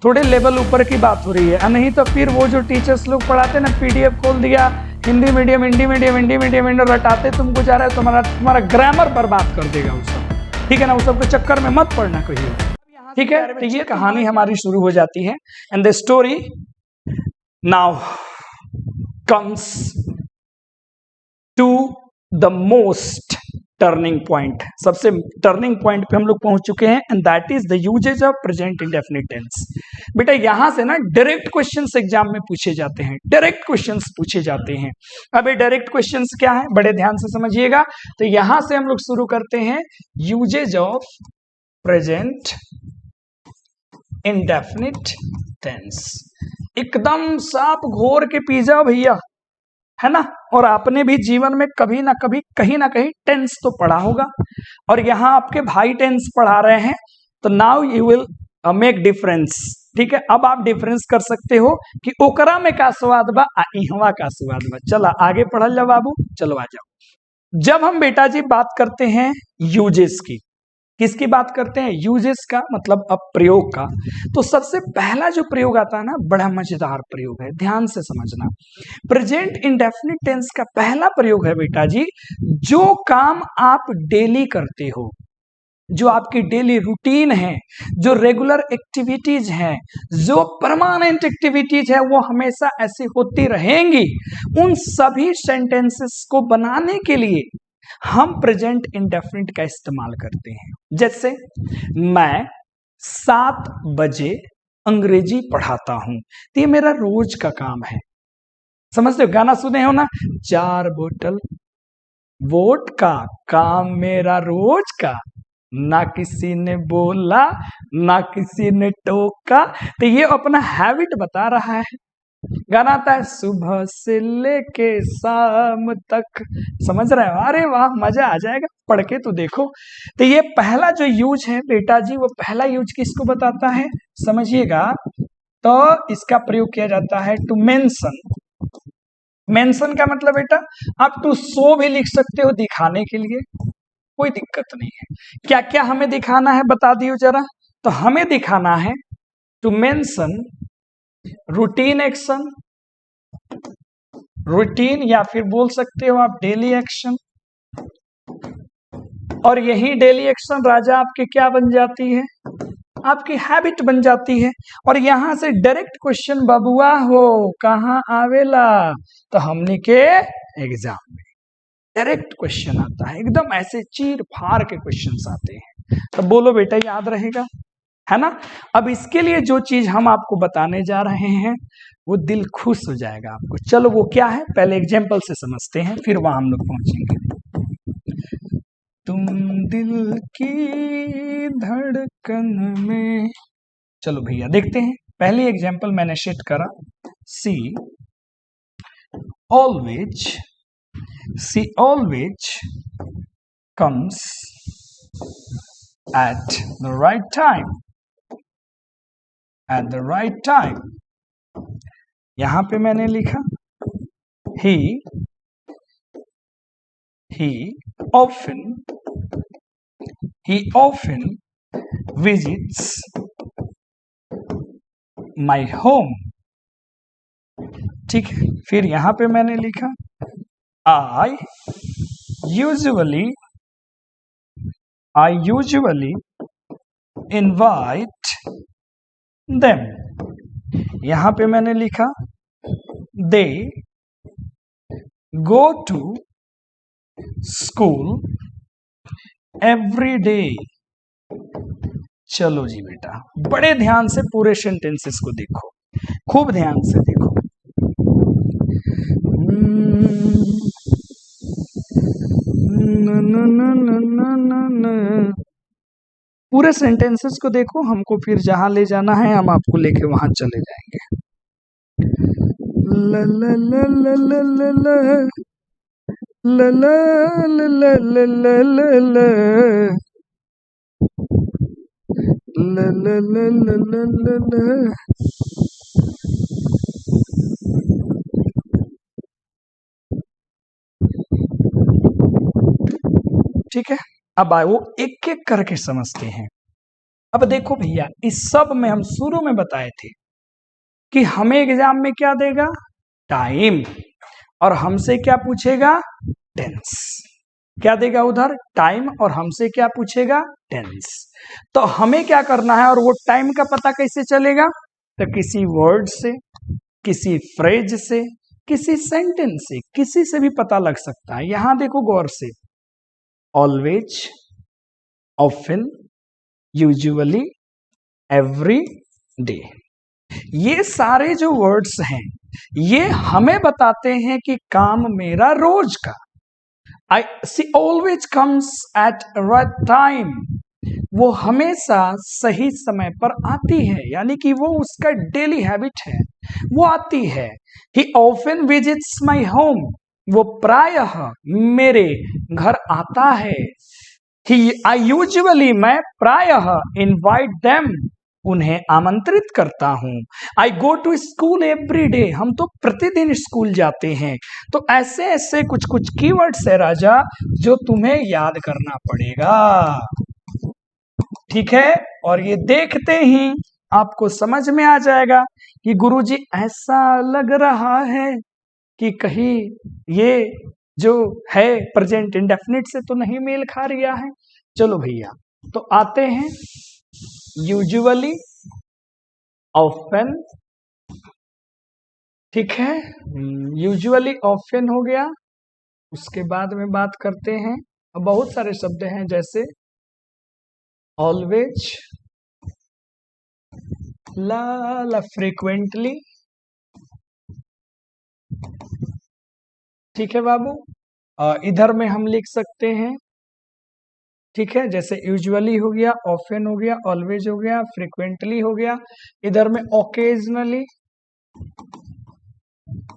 थोड़े लेवल ऊपर की बात हो रही है, नहीं तो फिर वो जो टीचर्स लोग पढ़ाते ना, पीडीएफ खोल दिया, हिंदी मीडियम रटाते तुमको जा रहा है, तुम्हारा ग्रामर बर्बाद कर देगा वो सब, ठीक है ना। उस सब के चक्कर में मत पढ़ना कहिए, ठीक है। तो ये कहानी हमारी शुरू हो जाती है, and the story now comes to the most turning point. सबसे टर्निंग पॉइंट पे हम लोग पहुंच चुके हैं, and that is the usages of present indefinite tense. बेटा यहां से ना डायरेक्ट क्वेश्चंस एग्जाम में पूछे जाते हैं, डायरेक्ट क्वेश्चंस पूछे जाते हैं। अब ये डायरेक्ट क्वेश्चंस क्या है, बड़े ध्यान से समझिएगा। तो यहां से हम लोग शुरू करते हैं, usages of present indefinite tense. एकदम साफ घोर के पी जाओ भैया, है ना। और आपने भी जीवन में कभी ना कभी कहीं ना कहीं टेंस तो पढ़ा होगा, और यहाँ आपके भाई टेंस पढ़ा रहे हैं, तो now you will make difference, ठीक है। अब आप डिफरेंस कर सकते हो कि ओकरा में का स्वाद बा आ इहवा का स्वाद बा। चला आगे पढ़ल जा बाबू, चलो आ जाओ। जब हम बेटा जी बात करते हैं यूजेस की, किसकी बात करते हैं, यूजेस का मतलब अब प्रयोग का, तो सबसे पहला जो प्रयोग आता है ना, बड़ा मजेदार प्रयोग है, ध्यान से समझना। प्रेजेंट इंडेफिनिट टेंस का पहला प्रयोग है बेटा जी, जो काम आप डेली करते हो, जो आपकी डेली रूटीन है, जो रेगुलर एक्टिविटीज हैं, जो परमानेंट एक्टिविटीज है, वो हमेशा ऐसी होती रहेंगी। उन सभी सेंटेंसेस को बनाने के लिए हम प्रेजेंट इंडेफिनिट का इस्तेमाल करते हैं। जैसे मैं 7 बजे अंग्रेजी पढ़ाता हूं, तो ये मेरा रोज का काम है। समझते हो, गाना सुने हो ना, 4 बोतल वोट का, काम मेरा रोज का, ना किसी ने बोला ना किसी ने टोका। तो ये अपना हैबिट बता रहा है। गाना आता है, सुबह से लेके शाम तक, समझ रहे हो, अरे वाह मजा आ जाएगा, पढ़ के तो देखो। तो ये पहला जो यूज है बेटा जी, वो पहला यूज किसको बताता है, समझिएगा। तो इसका प्रयोग किया जाता है टू मेंशन। मेंशन का मतलब बेटा, आप टू शो भी लिख सकते हो, दिखाने के लिए, कोई दिक्कत नहीं है। क्या क्या हमें दिखाना है बता दियो जरा। तो हमें दिखाना है to mention routine action, routine या फिर बोल सकते हो आप डेली एक्शन, और यही डेली एक्शन राजा आपके क्या बन जाती है, आपकी हैबिट बन जाती है। और यहां से डायरेक्ट क्वेश्चन बबुआ हो कहाँ आवेला, तो हमने के एग्जाम में डायरेक्ट क्वेश्चन आता है, एकदम ऐसे चीर फाड़ के क्वेश्चंस आते हैं। तो बोलो बेटा याद रहेगा, है ना। अब इसके लिए जो चीज हम आपको बताने जा रहे हैं, वो दिल खुश हो जाएगा आपको। चलो वो क्या है, पहले एग्जाम्पल से समझते हैं, फिर वहां हम लोग पहुंचेंगे। तुम दिल की धड़कन में, चलो भैया देखते हैं। पहली एग्जाम्पल मैंने सेट करा, सी always comes at the right time, at the right time। यहां पे मैंने लिखा he often visits my home, ठीक है। फिर यहां पे मैंने लिखा I usually invite them। यहां पे मैंने लिखा they go to school every day। चलो जी बेटा, बड़े ध्यान से पूरे सेंटेंसेस को देखो, खूब ध्यान से देखो। पूरे सेंटेंसेस को देखो, हमको फिर जहां ले जाना है हम आपको लेके वहां चले जाएंगे। ल ल ल ल ल ल ल ल ल ल ल ल। ठीक है, अब आए वो एक एक करके समझते हैं। अब देखो भैया, इस सब में हम शुरू में बताए थे कि हमें एग्जाम में क्या देगा, टाइम, और हमसे क्या पूछेगा, टेंस। क्या देगा उधर, टाइम, और हमसे क्या पूछेगा, टेंस। तो हमें क्या करना है, और वो टाइम का पता कैसे चलेगा, तो किसी वर्ड से, किसी फ्रेज से, किसी सेंटेंस से, किसी से भी पता लग सकता है। यहां देखो गौर से, always, often, usually, every day, ये सारे जो वर्ड्स हैं ये हमें बताते हैं कि काम मेरा रोज का, I see always comes at right time, वो हमेशा सही समय पर आती है, यानी कि वो उसका डेली हैबिट है, वो आती है। ही ऑफन विजिट्स माई होम, वो प्रायः मेरे घर आता है। ही आई यूजुअली, मैं प्रायः इनवाइट देम, उन्हें आमंत्रित करता हूं। I go to school every day, हम तो प्रतिदिन स्कूल जाते हैं। तो ऐसे ऐसे कुछ कुछ कीवर्ड्स है राजा जो तुम्हें याद करना पड़ेगा, ठीक है। और ये देखते ही आपको समझ में आ जाएगा कि गुरुजी ऐसा लग रहा है कि कहीं ये जो है प्रेजेंट इंडेफिनिट से तो नहीं मेल खा रहा है। चलो भैया, तो आते हैं यूजुअली, ऑफन, ठीक है, यूजुअली ऑफन हो गया। उसके बाद में बात करते हैं, बहुत सारे शब्द हैं जैसे ऑलवेज, ला फ्रीक्वेंटली, ठीक है बाबू। इधर में हम लिख सकते हैं, ठीक है, जैसे यूजुअली हो गया, ऑफन हो गया, ऑलवेज हो गया, फ्रीक्वेंटली हो गया। इधर में ओकेजनली,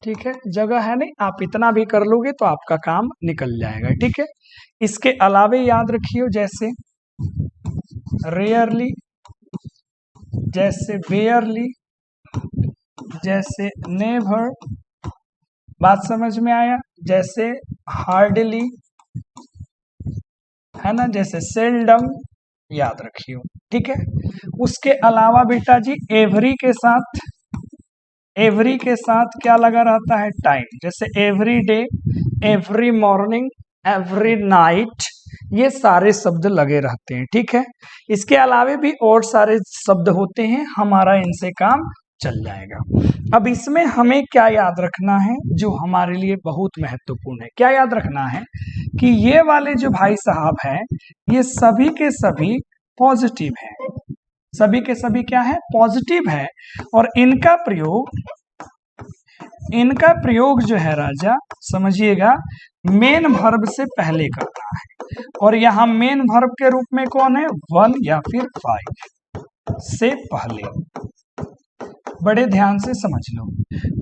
ठीक है, जगह है नहीं, आप इतना भी कर लोगे तो आपका काम निकल जाएगा, ठीक है। इसके अलावे याद रखिए जैसे रेयरली, जैसे बेयरली, जैसे नेवर, बात समझ में आया, जैसे हार्डली, है ना, जैसे सेल्डम, याद रखियो, ठीक है। उसके अलावा बेटा जी एवरी के साथ, एवरी के साथ क्या लगा रहता है, टाइम, जैसे every day, every morning, every night, ये सारे शब्द लगे रहते हैं, ठीक है। इसके अलावे भी और सारे शब्द होते हैं, हमारा इनसे काम चल जाएगा। अब इसमें हमें क्या याद रखना है जो हमारे लिए बहुत महत्वपूर्ण है, क्या याद रखना है कि ये वाले जो भाई साहब हैं ये सभी के सभी पॉजिटिव हैं, सभी के सभी क्या है, पॉजिटिव है। और इनका प्रयोग जो है राजा समझिएगा मेन वर्ब से पहले करना है। और यहाँ मेन वर्ब के रूप में कौन है, वन या फिर फाइव से पहले, बड़े ध्यान से समझ लो।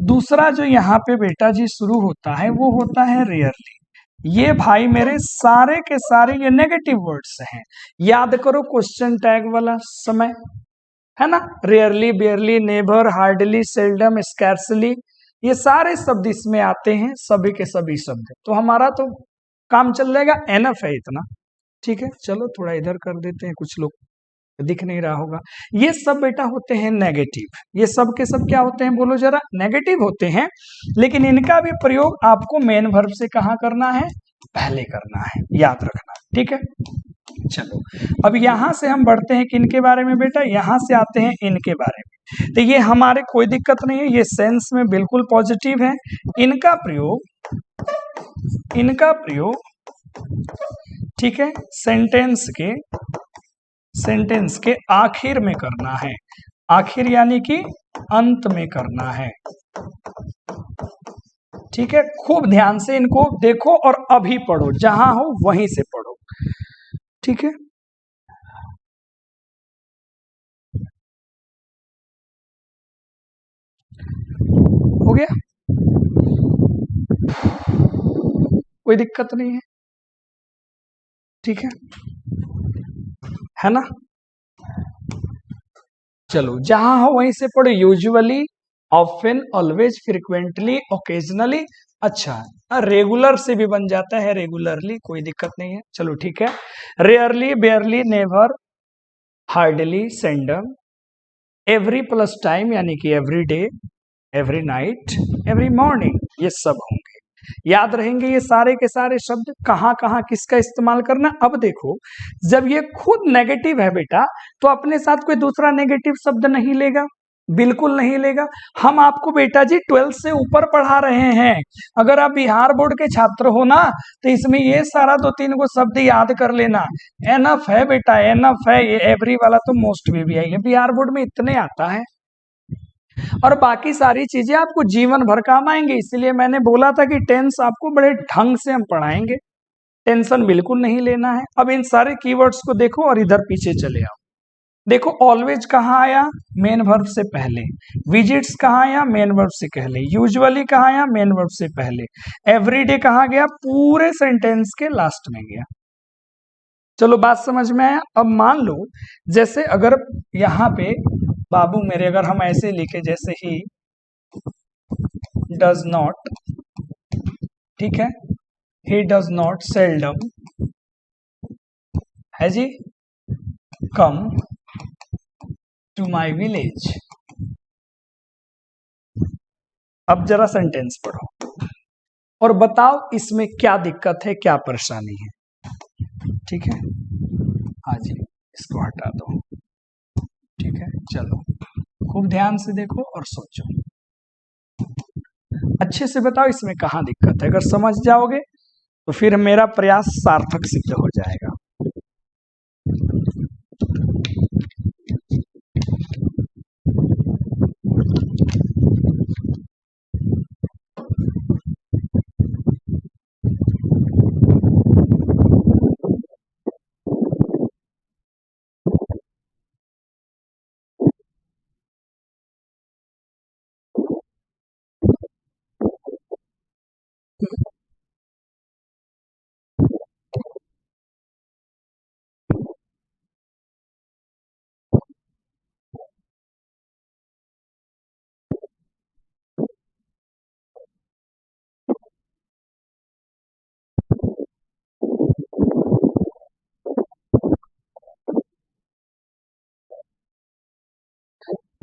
दूसरा जो यहाँ पे बेटा जी शुरू होता है वो होता है रेयरली। ये भाई मेरे सारे के सारे ये नेगेटिव वर्ड्स हैं, याद करो क्वेश्चन टैग वाला समय, है ना। Rarely, barely, never, hardly, seldom, scarcely, ये सारे शब्द इसमें आते हैं, सभी के सभी शब्द। तो हमारा तो काम चल जाएगा, एनफ है इतना, ठीक है। चलो थोड़ा इधर कर देते हैं, कुछ लोग दिख नहीं रहा होगा। ये सब बेटा होते हैं नेगेटिव, ये सब के सब क्या होते हैं बोलो जरा, नेगेटिव होते हैं। लेकिन इनका भी प्रयोग आपको मेन वर्ब से कहाँ करना है, पहले करना है, याद रखना, ठीक है। चलो अब यहां से हम बढ़ते हैं किनके बारे में बेटा, यहां से आते हैं इनके बारे में। तो ये हमारे कोई दिक्कत नहीं है, ये सेंस में बिल्कुल पॉजिटिव है। इनका प्रयोग ठीक है सेंटेंस के आखिर में करना है, आखिर यानी कि अंत में करना है, ठीक है। खूब ध्यान से इनको देखो और अभी पढ़ो, जहां हो वहीं से पढ़ो, ठीक है। हो गया, कोई दिक्कत नहीं है, ठीक है ना। चलो जहां हो वहीं से पढ़ो, usually, often, always, frequently, occasionally, अच्छा रेगुलर से भी बन जाता है, रेगुलरली, कोई दिक्कत नहीं है। चलो ठीक है, rarely, barely, never, hardly, seldom, every plus time यानी कि every day, every night, every morning, ये सब होंगे। याद रहेंगे ये सारे के सारे शब्द। कहाँ कहाँ किसका इस्तेमाल करना। अब देखो, जब ये खुद नेगेटिव है बेटा, तो अपने साथ कोई दूसरा नेगेटिव शब्द नहीं लेगा, बिल्कुल नहीं लेगा। हम आपको बेटा जी 12th से ऊपर पढ़ा रहे हैं। अगर आप बिहार बोर्ड के छात्र हो ना, तो इसमें ये सारा 2-3 को शब्द याद कर लेना। एनफ है बेटा, एनफ है। ये एवरी वाला तो मोस्ट भी आई है, बिहार बोर्ड में इतने आता है। और बाकी सारी चीजें आपको जीवन भर काम आएंगे। इसलिए मैंने बोला था कि टेंस आपको बड़े ढंग से हम पढ़ाएंगे, टेंशन बिल्कुल नहीं लेना है। अब इन सारे कीवर्ड्स को देखो और इधर पीछे चले आओ। देखो, ऑलवेज कहाँ आया, मेन वर्ब से पहले। विजिट्स कहाँ आया, मेन वर्ब से पहले। यूजुअली कहाँ आया, मेन वर्ब से पहले। एवरीडे कहाँ गया, पूरे सेंटेंस के लास्ट में गया। चलो बात समझ में आया। अब मान लो, जैसे अगर यहाँ पे बाबू मेरे, अगर हम ऐसे लिखे जैसे ही डज नॉट, ठीक है, ही डज नॉट, सेल्डम है जी, कम टू माई विलेज। अब जरा सेंटेंस पढ़ो और बताओ इसमें क्या दिक्कत है, क्या परेशानी है। ठीक है, हाँ जी, इसको हटा दो। ठीक है, चलो खूब ध्यान से देखो और सोचो, अच्छे से बताओ इसमें कहाँ दिक्कत है। अगर समझ जाओगे तो फिर मेरा प्रयास सार्थक सिद्ध हो जाएगा।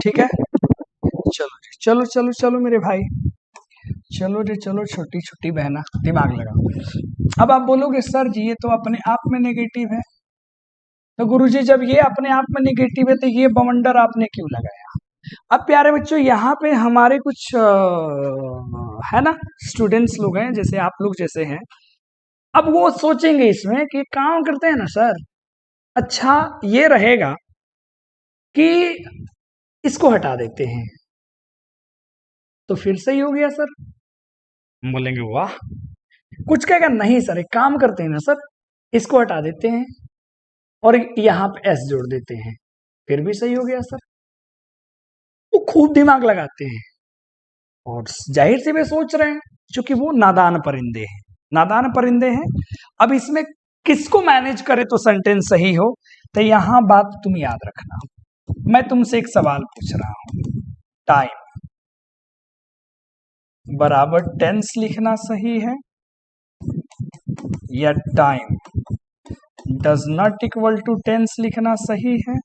ठीक है, चलो चलो चलो चलो मेरे भाई, चलो रे चलो, छोटी छोटी बहना, दिमाग लगाओ। अब आप बोलोगे सर जी ये तो अपने आप में नेगेटिव है। तो गुरुजी जब ये अपने आप में नेगेटिव है तो ये बवंडर आपने क्यों लगाया। अब प्यारे बच्चों, यहाँ पे हमारे कुछ है ना स्टूडेंट्स लोग हैं, जैसे आप लोग जैसे हैं। अब वो सोचेंगे इसमें कि काम करते हैं ना सर, अच्छा ये रहेगा कि इसको हटा देते हैं तो फिर सही हो गया सर। हम बोलेंगे वाह। कुछ कहेगा नहीं सर, एक काम करते हैं ना सर, इसको हटा देते हैं और यहाँ पे एस जोड़ देते हैं, फिर भी सही हो गया सर। वो खूब दिमाग लगाते हैं और जाहिर से वे सोच रहे हैं, क्योंकि वो नादान परिंदे हैं, नादान परिंदे हैं। अब इसमें किसको मैनेज करे तो सेंटेंस सही हो, तो यहां बात तुम याद रखना। मैं तुमसे एक सवाल पूछ रहा हूं, टाइम बराबर टेंस लिखना सही है या time does not equal to tense लिखना सही है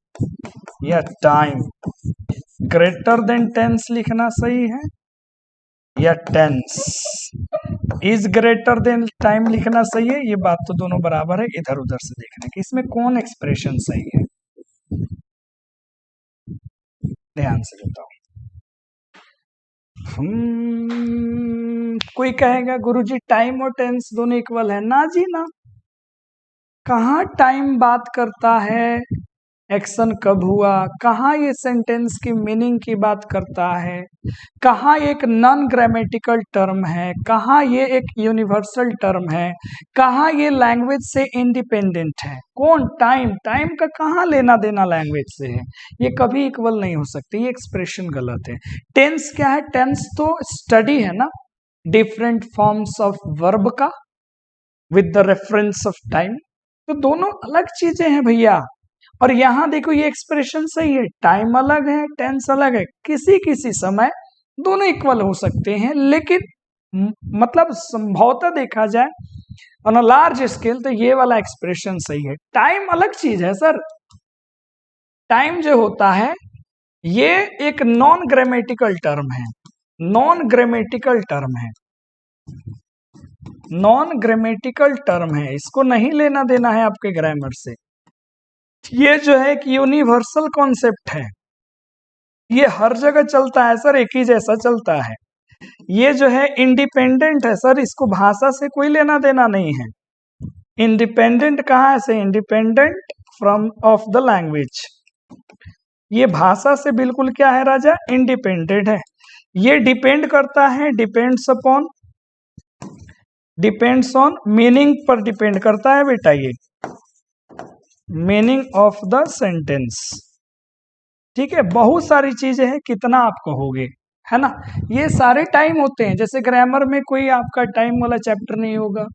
या टाइम ग्रेटर देन टेंस लिखना सही है या tense is greater than time लिखना सही है। ये बात तो दोनों बराबर है, इधर उधर से देखने की इसमें कौन एक्सप्रेशन सही है, ध्यान से बताओ। कोई कहेगा गुरुजी टाइम और टेंस दोनों इक्वल है। ना जी ना, कहाँ टाइम बात करता है एक्शन कब हुआ, कहाँ ये सेंटेंस की मीनिंग की बात करता है, कहाँ एक नॉन ग्रामेटिकल टर्म है, कहाँ ये एक यूनिवर्सल टर्म है, कहाँ ये लैंग्वेज से इंडिपेंडेंट है। कौन, टाइम। टाइम का कहाँ लेना देना लैंग्वेज से है, ये कभी इक्वल नहीं हो सकती, ये एक्सप्रेशन गलत है। टेंस क्या है, टेंस तो स्टडी है ना डिफरेंट फॉर्म्स ऑफ वर्ब का with the reference of time, तो दोनों अलग चीजें हैं भैया। और यहां देखो ये एक्सप्रेशन सही है, टाइम अलग है टेंस अलग है, किसी किसी समय दोनों इक्वल हो सकते हैं, लेकिन मतलब संभवतः देखा जाए ऑन अ लार्ज स्केल तो ये वाला एक्सप्रेशन सही है। टाइम अलग चीज है सर, टाइम जो होता है ये एक नॉन ग्रामेटिकल टर्म है, नॉन ग्रामेटिकल टर्म है, नॉन ग्रामेटिकल टर्म है, इसको नहीं लेना देना है आपके ग्रामर से। ये जो है एक यूनिवर्सल कॉन्सेप्ट है, ये हर जगह चलता है सर, एक ही जैसा चलता है। ये जो है इंडिपेंडेंट है सर, इसको भाषा से कोई लेना देना नहीं है। इंडिपेंडेंट कहाँ से? Independent from of the language. ये भाषा से बिल्कुल क्या है राजा? इंडिपेंडेंट है। ये डिपेंड करता है, depends upon, depends on, meaning पर डिपेंड करता है बेटा, ये मीनिंग ऑफ द सेंटेंस। ठीक है, बहुत सारी चीजें हैं, कितना आप कहोगे, है ना। ये सारे टाइम होते हैं, जैसे ग्रामर में कोई आपका टाइम वाला चैप्टर नहीं होगा।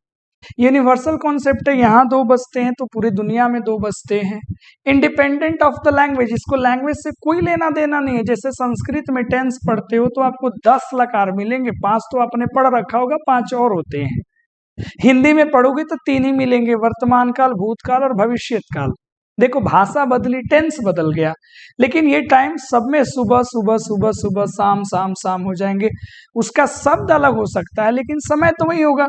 यूनिवर्सल कॉन्सेप्ट है, यहाँ 2 बजते हैं तो पूरी दुनिया में 2 बजते हैं। इंडिपेंडेंट ऑफ द लैंग्वेज, इसको लैंग्वेज से कोई लेना देना नहीं है। जैसे संस्कृत में टेंस पढ़ते हो तो आपको 10 लकार मिलेंगे, 5 तो आपने पढ़ रखा होगा, 5 और होते हैं। हिंदी में पढ़ोगे तो 3 ही मिलेंगे, वर्तमान काल, भूतकाल और भविष्यत काल। देखो भाषा बदली, टेंस बदल गया, लेकिन ये टाइम सब में सुबह सुबह सुबह सुबह, शाम शाम शाम हो जाएंगे। उसका शब्द अलग हो सकता है लेकिन समय तो वही होगा।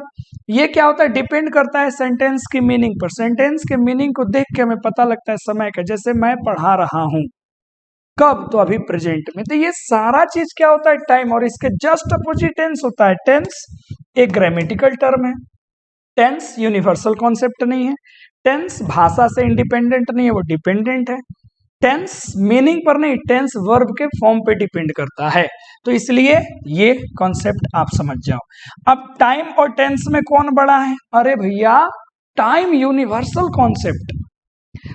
ये क्या होता है? डिपेंड करता है सेंटेंस की मीनिंग पर। सेंटेंस के मीनिंग को देख के हमें पता लगता है समय का। जैसे मैं पढ़ा रहा हूं, कब? तो अभी प्रेजेंट में। तो ये सारा चीज क्या होता है? टाइम। और इसके जस्ट अपोजिट टेंस होता है। टेंस एक ग्रामेटिकल टर्म है, टेंस यूनिवर्सल कॉन्सेप्ट नहीं है, टेंस भाषा से इंडिपेंडेंट नहीं है, वो डिपेंडेंट है। टेंस मीनिंग पर नहीं, टेंस वर्ब के फॉर्म पे डिपेंड करता है। तो इसलिए ये कॉन्सेप्ट आप समझ जाओ। अब टाइम और टेंस में कौन बड़ा है? अरे भैया, टाइम यूनिवर्सल कॉन्सेप्ट।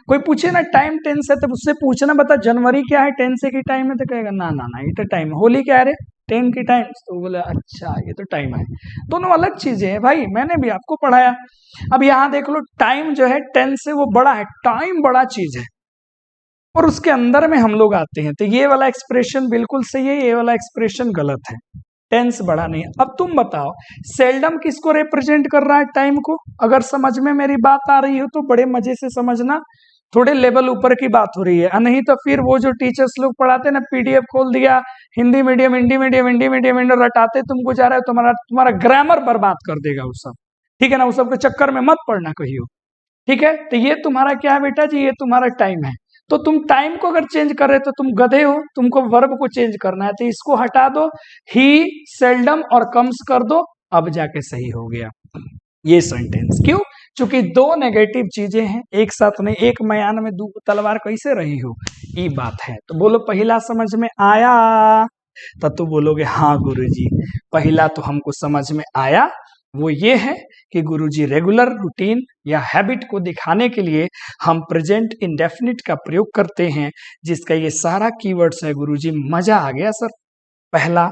कोई पूछे ना टाइम टेंस है तो उससे पूछना, बता जनवरी क्या है? 10 से की टाइम है? तो कहेगा ना ना ना, ये तो टाइम है। होली क्या है रे? 10 की टाइम। तो बोले अच्छा ये तो टाइम है। दोनों अलग चीजें हैं भाई, मैंने भी आपको पढ़ाया। अब यहाँ देख लो, टाइम जो है 10 से वो बड़ा है, टाइम बड़ा चीज है और उसके अंदर में हम लोग आते हैं। तो ये वाला एक्सप्रेशन बिल्कुल सही है, ये वाला एक्सप्रेशन गलत है। टेंस बड़ा नहीं है। अब तुम बताओ, सेल्डम किसको रिप्रेजेंट कर रहा है? टाइम को। अगर समझ में मेरी बात आ रही हो तो बड़े मजे से समझना, थोड़े लेवल ऊपर की बात हो रही है। नहीं तो फिर वो जो टीचर्स लोग पढ़ाते ना, पीडीएफ खोल दिया, Hindi medium Hindi medium Hindi medium रटाते तुमको जा रहा है, तुम्हारा ग्रामर बर्बाद कर देगा वो सब। ठीक है ना, वो सब के चक्कर में मत पड़ना कहियो। ठीक है, तो ये तुम्हारा क्या है बेटा जी? ये तुम्हारा टाइम है। तो तुम टाइम को अगर चेंज कर रहे तो तुम गधे हो, तुमको वर्ब को चेंज करना है। तो इसको हटा दो, ही, सेल्डम और कम्स कर दो, अब जाके सही हो गया ये सेंटेंस। क्यों? चूंकि 2 नेगेटिव चीजें हैं एक साथ नहीं। एक मयान में 2 तलवार कैसे रही हो, ये बात है। तो बोलो पहला समझ में आया? तब तो बोलोगे हाँ गुरुजी, पहला तो हमको समझ में आया। वो ये है कि गुरुजी रेगुलर रूटीन या हैबिट को दिखाने के लिए हम प्रेजेंट इंडेफिनिट का प्रयोग करते हैं, जिसका ये सारा कीवर्ड्स है। गुरुजी मजा आ गया सर। पहला